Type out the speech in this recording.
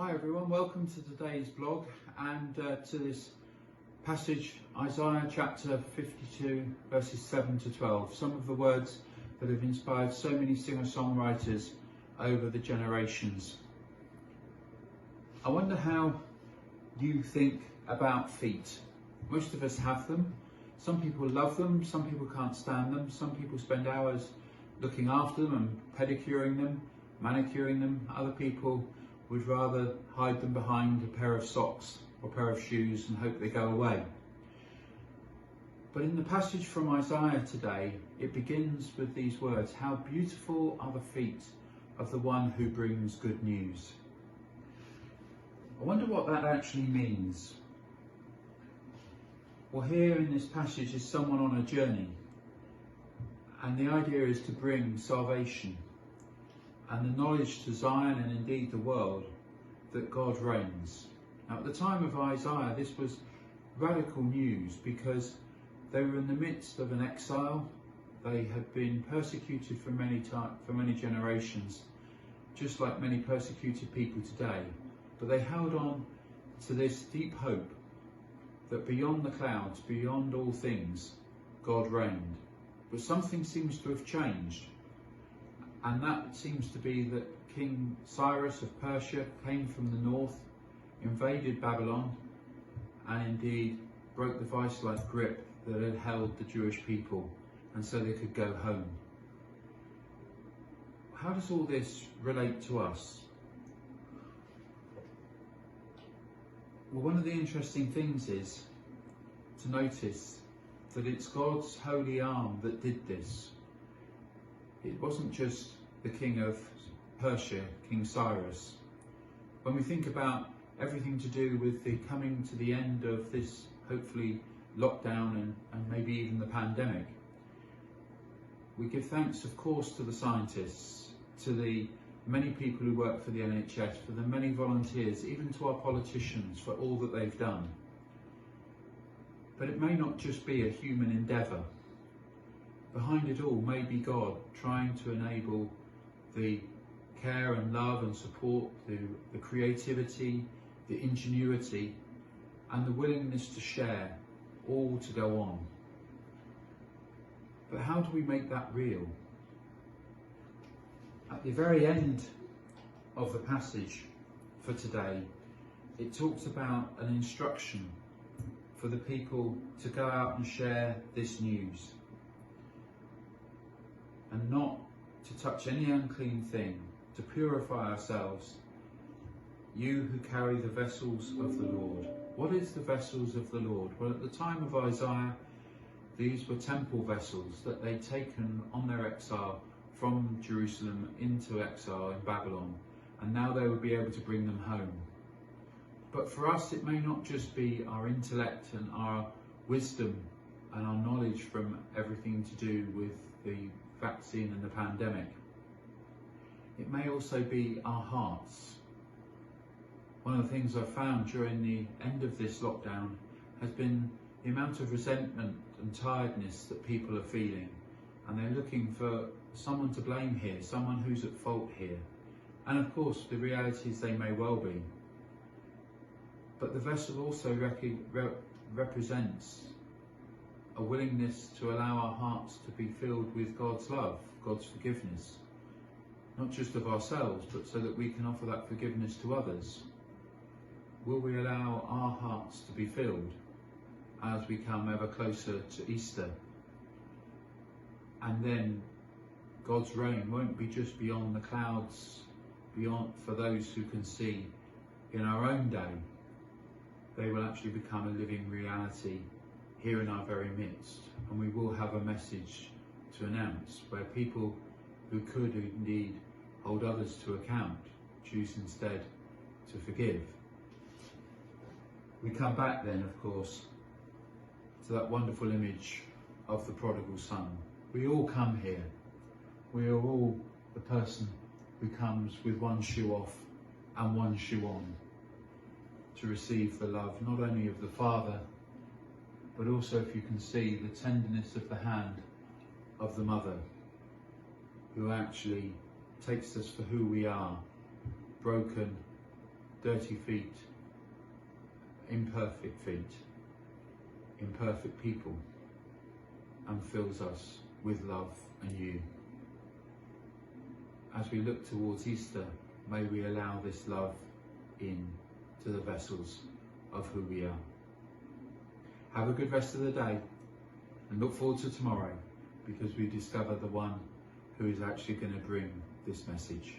Hi everyone, welcome to today's blog and to this passage, Isaiah chapter 52 verses 7 to 12. Some of the words that have inspired so many singer-songwriters over the generations. I wonder how you think about feet. Most of us have them. Some people love them, some people can't stand them, some people spend hours looking after them and pedicuring them, manicuring them. Other people would rather hide them behind a pair of socks or a pair of shoes and hope they go away. But in the passage from Isaiah today, it begins with these words: "How beautiful are the feet of the one who brings good news." I wonder what that actually means. Well, here in this passage is someone on a journey, and the idea is to bring salvation and the knowledge to Zion and indeed the world that God reigns. Now, at the time of Isaiah, this was radical news because they were in the midst of an exile. They had been persecuted for many generations, just like many persecuted people today. But they held on to this deep hope that beyond the clouds, beyond all things, God reigned. But something seems to have changed. And that seems to be that King Cyrus of Persia came from the north, invaded Babylon, and indeed broke the vice-like grip that had held the Jewish people, and so they could go home. How does all this relate to us? Well, one of the interesting things is to notice that it's God's holy arm that did this. It wasn't just the king of Persia, King Cyrus. When we think about everything to do with the coming to the end of this, hopefully, lockdown and maybe even the pandemic, we give thanks, of course, to the scientists, to the many people who work for the NHS, for the many volunteers, even to our politicians for all that they've done. But it may not just be a human endeavour. Behind it all may be God trying to enable the care and love and support, the creativity, the ingenuity and the willingness to share, all to go on. But how do we make that real? At the very end of the passage for today, it talks about an instruction for the people to go out and share this news, and not to touch any unclean thing, to purify ourselves, you who carry the vessels of the Lord. What is the vessels of the Lord? Well, at the time of Isaiah, these were temple vessels that they'd taken on their exile from Jerusalem into exile in Babylon, and now they would be able to bring them home. But for us, it may not just be our intellect and our wisdom and our knowledge from everything to do with the vaccine and the pandemic. It may also be our hearts. One of the things I've found during the end of this lockdown has been the amount of resentment and tiredness that people are feeling, and they're looking for someone to blame here, someone who's at fault here. And of course, the reality is they may well be. But the vessel also represents a willingness to allow our hearts to be filled with God's love, God's forgiveness, not just of ourselves, but so that we can offer that forgiveness to others. Will we allow our hearts to be filled as we come ever closer to Easter? And then God's reign won't be just beyond the clouds, beyond for those who can see in our own day. They will actually become a living reality here in our very midst, and we will have a message to announce where people who could indeed hold others to account choose instead to forgive. We come back then, of course, to that wonderful image of the prodigal son. We all come here. We are all the person who comes with one shoe off and one shoe on to receive the love not only of the Father, but also, if you can see, the tenderness of the hand of the mother, who actually takes us for who we are, broken, dirty feet, imperfect people, and fills us with love and you. As we look towards Easter, may we allow this love in to the vessels of who we are. Have a good rest of the day and look forward to tomorrow, because we discover the one who is actually going to bring this message.